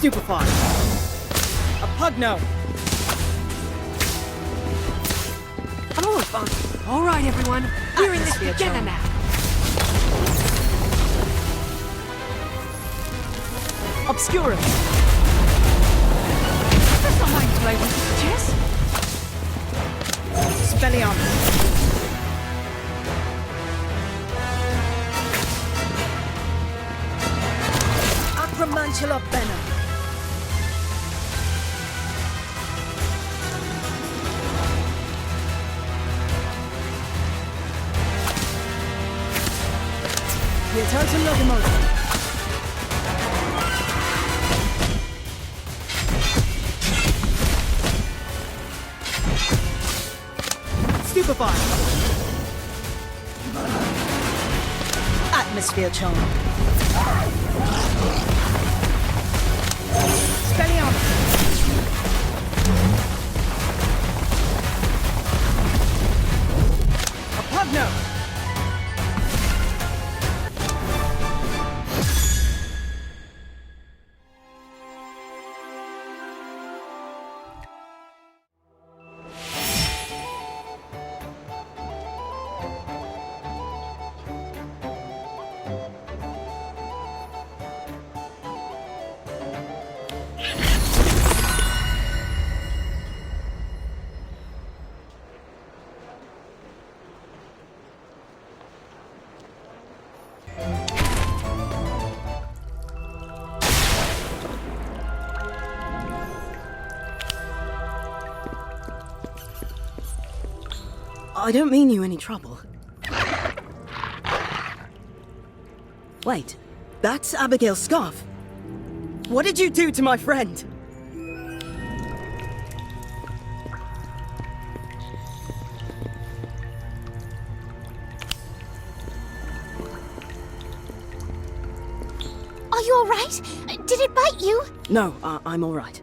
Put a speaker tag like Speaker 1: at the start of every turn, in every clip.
Speaker 1: Stupefy. A pugno.
Speaker 2: Oh, fine. All right, everyone. We're in this together now.
Speaker 1: Obscurus.
Speaker 2: That's not my play with chess.
Speaker 1: Spelliarmus. Acromantula Venom. Pietantum Locomotive. Stupefy. Atmosphere charm. Spelliarmus. A pugno. I don't mean you any trouble. Wait, that's Abigail's scarf. What did you do to my friend?
Speaker 3: Are you all right? Did it bite you?
Speaker 1: No, I'm all right.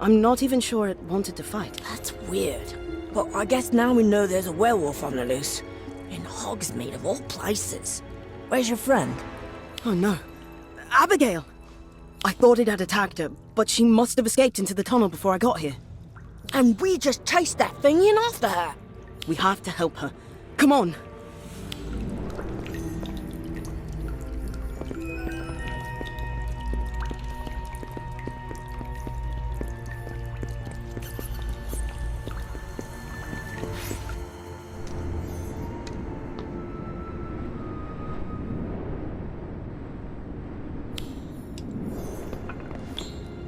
Speaker 1: I'm not even sure it wanted to fight.
Speaker 4: That's weird. But I guess now we know there's a werewolf on the loose. In Hogsmeade, of all places. Where's your friend?
Speaker 1: Oh no. Abigail! I thought it had attacked her, but she must have escaped into the tunnel before I got here.
Speaker 4: And we just chased that thing in after her.
Speaker 1: We have to help her. Come on!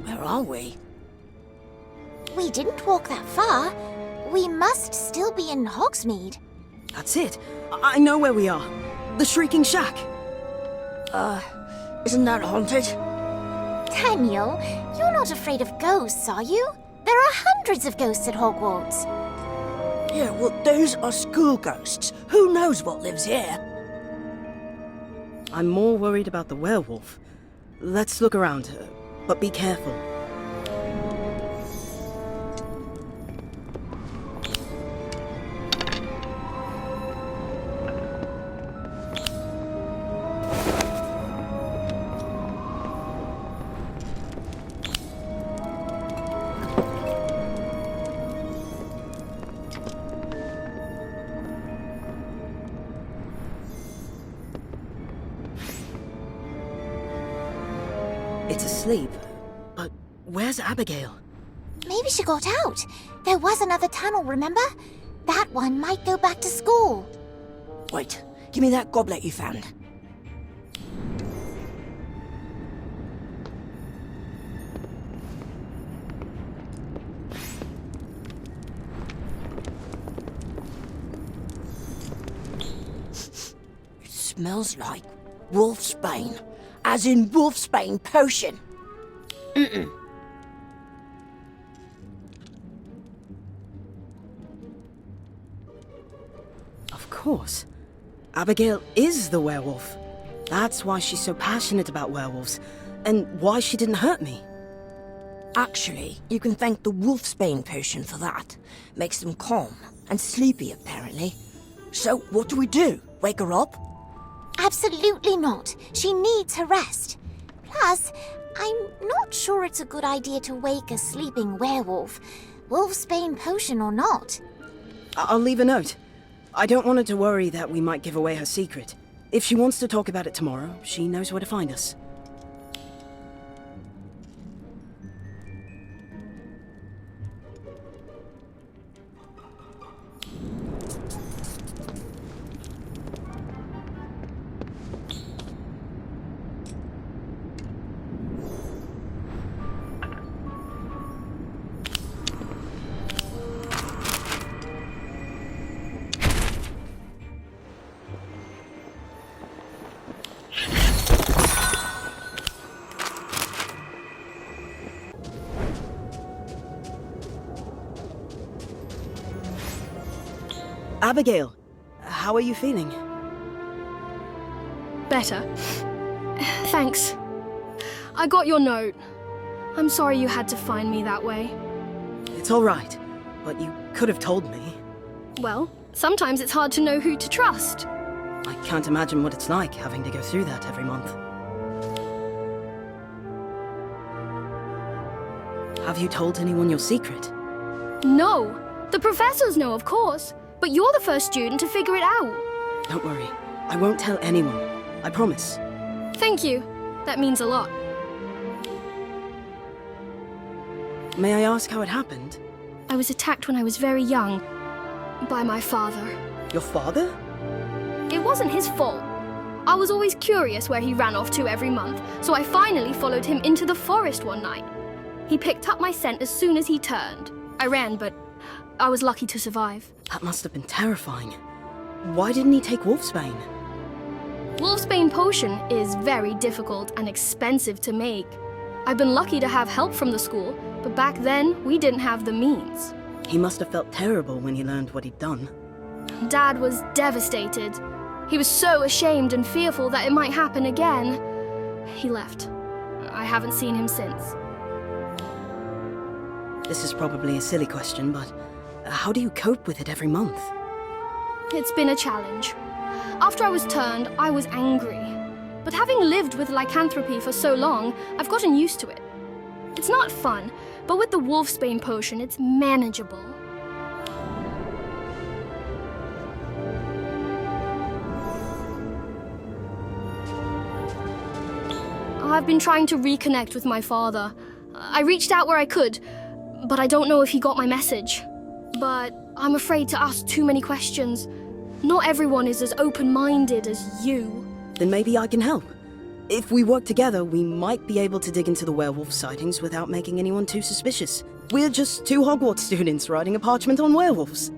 Speaker 4: Where are we?
Speaker 3: We didn't walk that far. We must still be in Hogsmeade.
Speaker 1: That's it. I know where we are. The Shrieking Shack.
Speaker 4: Isn't that haunted?
Speaker 3: Daniel, you're not afraid of ghosts, are you? There are hundreds of ghosts at Hogwarts.
Speaker 4: Yeah, well, those are school ghosts. Who knows what lives here?
Speaker 1: I'm more worried about the werewolf. Let's look around, but be careful. It's asleep, but where's Abigail?
Speaker 3: Maybe she got out. There was another tunnel, remember? That one might go back to school.
Speaker 4: Wait, give me that goblet you found. It smells like wolfsbane. As in wolfsbane potion.
Speaker 1: Of course. Abigail is the werewolf. That's why she's so passionate about werewolves, and why she didn't hurt me.
Speaker 4: Actually, you can thank the wolfsbane potion for that. Makes them calm and sleepy, apparently. So, what do we do? Wake her up?
Speaker 3: Absolutely not. She needs her rest. Plus, I'm not sure it's a good idea to wake a sleeping werewolf, wolfsbane potion or not.
Speaker 1: I'll leave a note. I don't want her to worry that we might give away her secret. If she wants to talk about it tomorrow, she knows where to find us. Abigail, how are you feeling?
Speaker 5: Better. Thanks. I got your note. I'm sorry you had to find me that way.
Speaker 1: It's all right, but you could have told me.
Speaker 5: Well, sometimes it's hard to know who to trust.
Speaker 1: I can't imagine what it's like having to go through that every month. Have you told anyone your secret?
Speaker 5: No. The professors know, of course. But you're the first student to figure it out.
Speaker 1: Don't worry. I won't tell anyone. I promise.
Speaker 5: Thank you. That means a lot.
Speaker 1: May I ask how it happened?
Speaker 5: I was attacked when I was very young. By my father.
Speaker 1: Your father?
Speaker 5: It wasn't his fault. I was always curious where he ran off to every month, so I finally followed him into the forest one night. He picked up my scent as soon as he turned. I ran, but I was lucky to survive.
Speaker 1: That must have been terrifying. Why didn't he take wolfsbane?
Speaker 5: Wolfsbane potion is very difficult and expensive to make. I've been lucky to have help from the school, but back then, we didn't have the means.
Speaker 1: He must have felt terrible when he learned what he'd done.
Speaker 5: Dad was devastated. He was so ashamed and fearful that it might happen again. He left. I haven't seen him since.
Speaker 1: This is probably a silly question, but how do you cope with it every month?
Speaker 5: It's been a challenge. After I was turned, I was angry. But having lived with lycanthropy for so long, I've gotten used to it. It's not fun, but with the wolfsbane potion, it's manageable. I've been trying to reconnect with my father. I reached out where I could, but I don't know if he got my message. But I'm afraid to ask too many questions. Not everyone is as open-minded as you.
Speaker 1: Then maybe I can help. If we work together, we might be able to dig into the werewolf sightings without making anyone too suspicious. We're just two Hogwarts students writing a parchment on werewolves.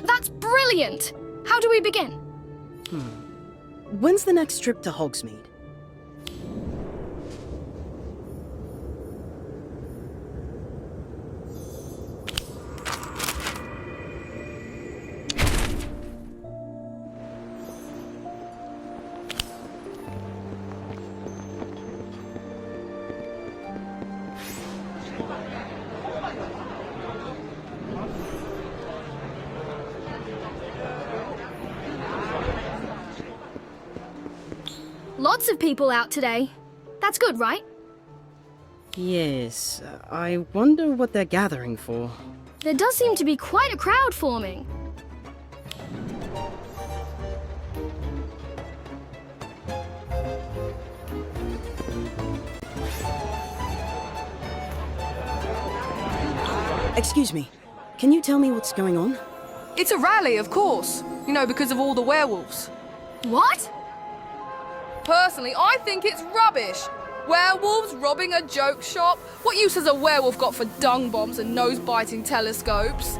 Speaker 5: That's brilliant! How do we begin?
Speaker 1: When's the next trip to Hogsmeade?
Speaker 5: Lots of people out today. That's good, right?
Speaker 1: Yes, I wonder what they're gathering for.
Speaker 5: There does seem to be quite a crowd forming.
Speaker 1: Excuse me, can you tell me what's going on?
Speaker 2: It's a rally, of course. You know, because of all the werewolves.
Speaker 5: What?
Speaker 2: Personally, I think it's rubbish. Werewolves robbing a joke shop? What use has a werewolf got for dung bombs and nose-biting telescopes?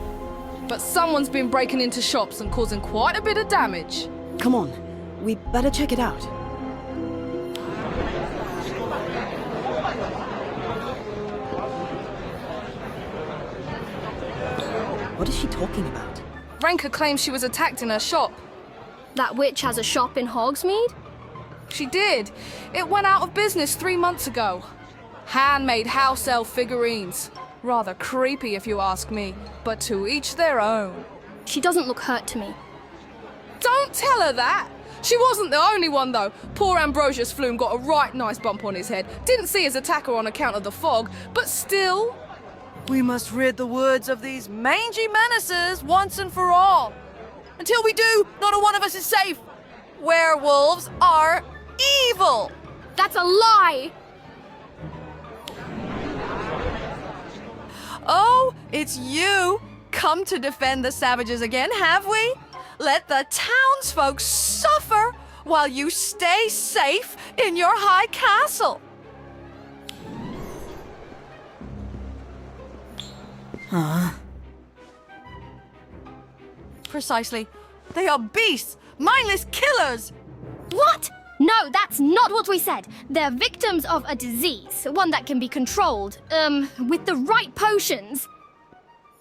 Speaker 2: But someone's been breaking into shops and causing quite a bit of damage.
Speaker 1: Come on, we better check it out. What is she talking about?
Speaker 2: Ranka claims she was attacked in her shop.
Speaker 5: That witch has a shop in Hogsmeade?
Speaker 2: She did. It went out of business 3 months ago. Handmade house elf figurines. Rather creepy if you ask me, but to each their own.
Speaker 5: She doesn't look hurt to me.
Speaker 2: Don't tell her that! She wasn't the only one, though. Poor Ambrosius Flume got a right nice bump on his head. Didn't see his attacker on account of the fog, but still...
Speaker 6: We must rid the woods of these mangy menaces once and for all. Until we do, not a one of us is safe. Werewolves are evil.
Speaker 5: That's a lie!
Speaker 6: Oh, it's you. Come to defend the savages again, have we? Let the townsfolk suffer while you stay safe in your high castle. Precisely. They are beasts, mindless killers.
Speaker 5: What? No, that's not what we said. They're victims of a disease, one that can be controlled, with the right potions.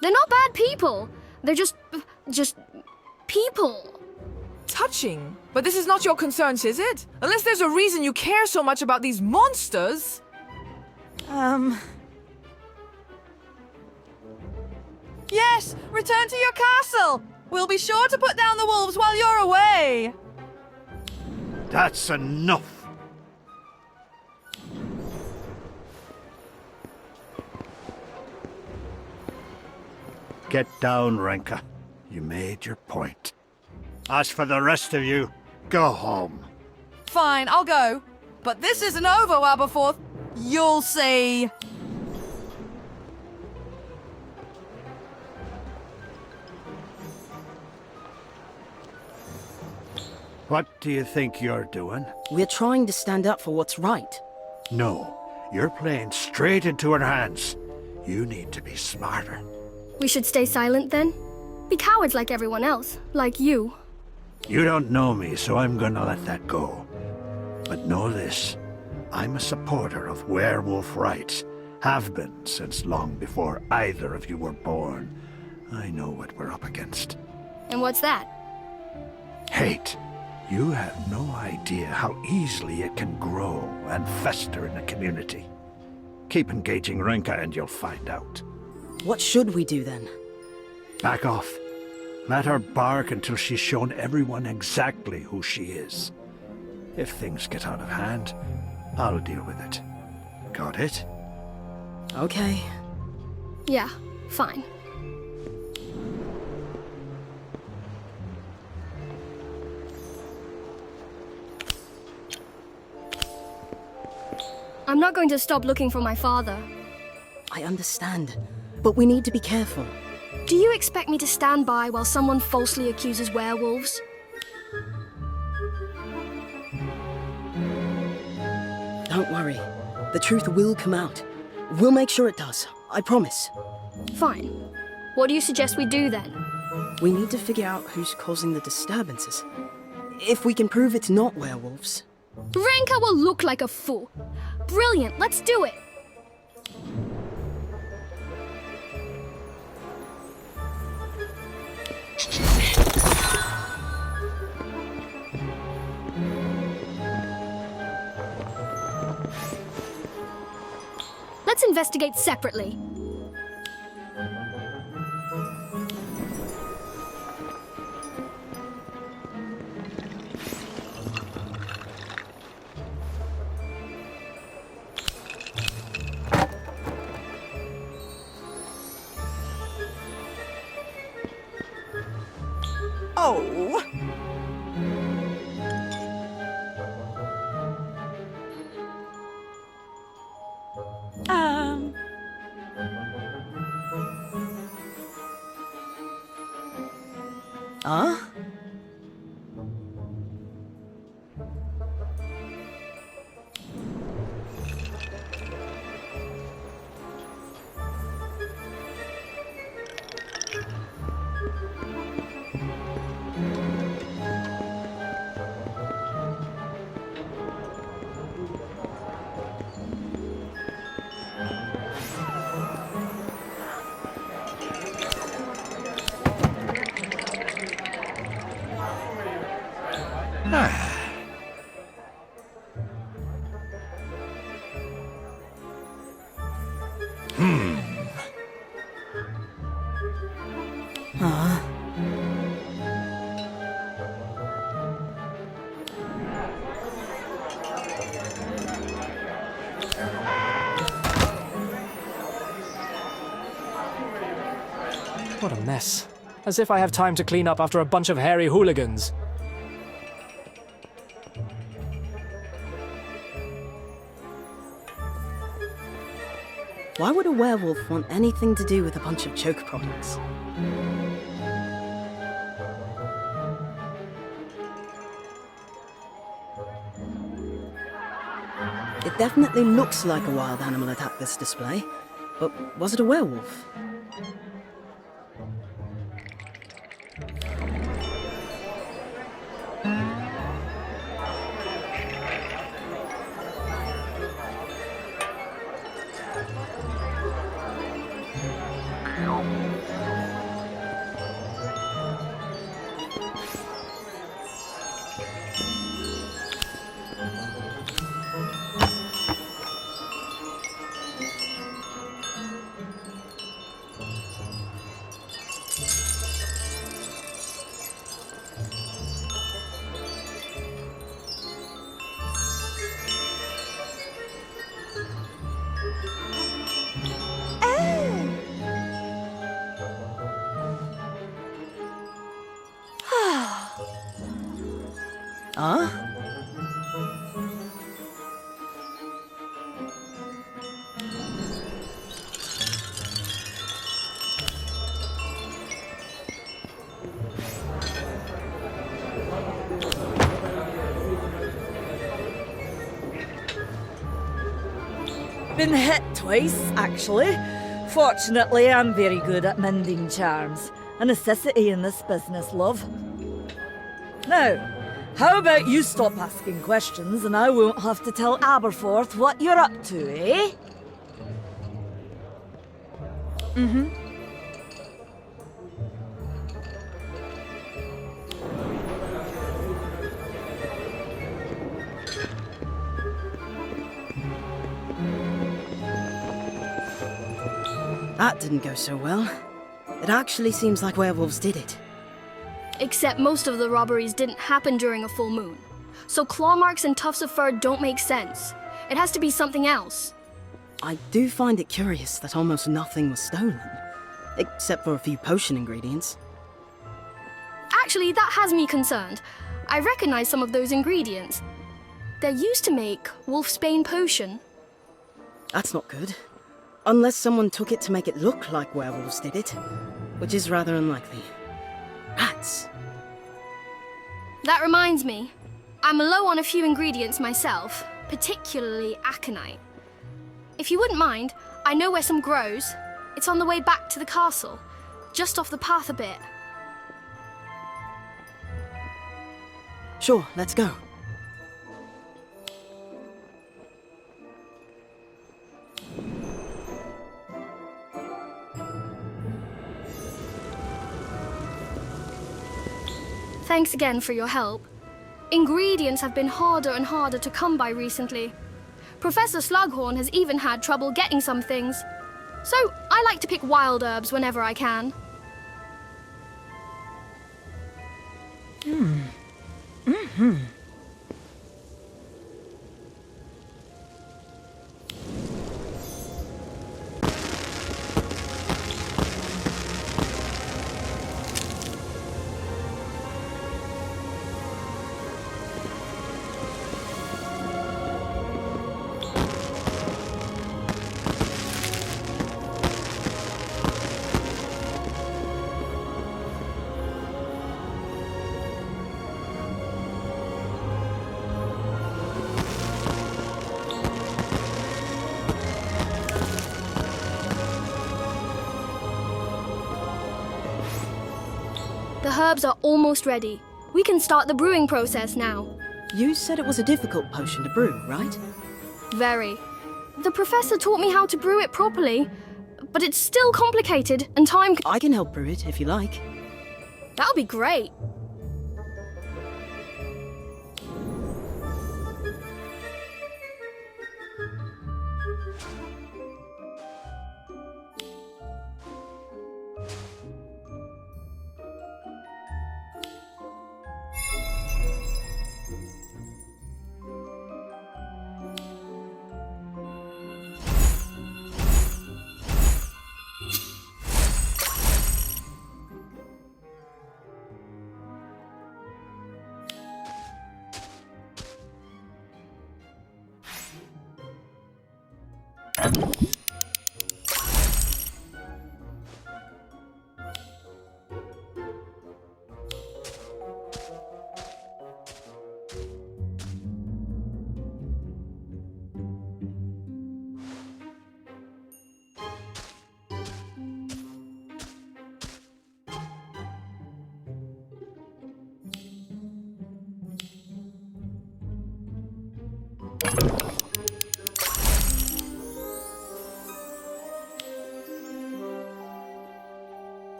Speaker 5: They're not bad people. They're just people.
Speaker 7: Touching. But this is not your concerns, is it? Unless there's a reason you care so much about these monsters.
Speaker 6: Yes, return to your castle. We'll be sure to put down the wolves while you're away.
Speaker 8: That's enough. Get down, Renka. You made your point. As for the rest of you, go home.
Speaker 6: Fine, I'll go. But this isn't over, Wilberforth. You'll see.
Speaker 8: What do you think you're doing?
Speaker 1: We're trying to stand up for what's right.
Speaker 8: No, you're playing straight into her hands. You need to be smarter.
Speaker 5: We should stay silent then? Be cowards like everyone else, like you.
Speaker 8: You don't know me, so I'm gonna let that go. But know this, I'm a supporter of werewolf rights. Have been since long before either of you were born. I know what we're up against.
Speaker 5: And what's that?
Speaker 8: Hate. You have no idea how easily it can grow and fester in a community. Keep engaging Renka and you'll find out.
Speaker 1: What should we do then?
Speaker 8: Back off. Let her bark until she's shown everyone exactly who she is. If things get out of hand, I'll deal with it. Got it?
Speaker 1: Okay.
Speaker 5: Yeah, fine. I'm not going to stop looking for my father.
Speaker 1: I understand, but we need to be careful.
Speaker 5: Do you expect me to stand by while someone falsely accuses werewolves?
Speaker 1: Don't worry. The truth will come out. We'll make sure it does. I promise.
Speaker 5: Fine. What do you suggest we do then?
Speaker 1: We need to figure out who's causing the disturbances. If we can prove it's not werewolves.
Speaker 5: Renka will look like a fool. Brilliant, let's do it! Let's investigate separately.
Speaker 6: Oh.
Speaker 1: Huh?
Speaker 9: What a mess. As if I have time to clean up after a bunch of hairy hooligans.
Speaker 1: Why would a werewolf want anything to do with a bunch of choke products? It definitely looks like a wild animal attacked this display, but was it a werewolf? Huh?
Speaker 10: Been hit twice, actually. Fortunately, I'm very good at mending charms. A necessity in this business, love. Now, how about you stop asking questions and I won't have to tell Aberforth what you're up to, eh?
Speaker 1: That didn't go so well. It actually seems like werewolves did it.
Speaker 5: Except most of the robberies didn't happen during a full moon. So claw marks and tufts of fur don't make sense. It has to be something else.
Speaker 1: I do find it curious that almost nothing was stolen. Except for a few potion ingredients.
Speaker 5: Actually, that has me concerned. I recognize some of those ingredients. They're used to make wolfsbane potion.
Speaker 1: That's not good. Unless someone took it to make it look like werewolves did it. Which is rather unlikely. Rats!
Speaker 5: That reminds me. I'm low on a few ingredients myself, particularly aconite. If you wouldn't mind, I know where some grows. It's on the way back to the castle, just off the path a bit.
Speaker 1: Sure, let's go.
Speaker 5: Thanks again for your help. Ingredients have been harder and harder to come by recently. Professor Slughorn has even had trouble getting some things. So I like to pick wild herbs whenever I can. The herbs are almost ready. We can start the brewing process now.
Speaker 1: You said it was a difficult potion to brew, right?
Speaker 5: Very. The professor taught me how to brew it properly, but it's still complicated and time.
Speaker 1: I can help brew it if you like.
Speaker 5: That'll be great.
Speaker 11: You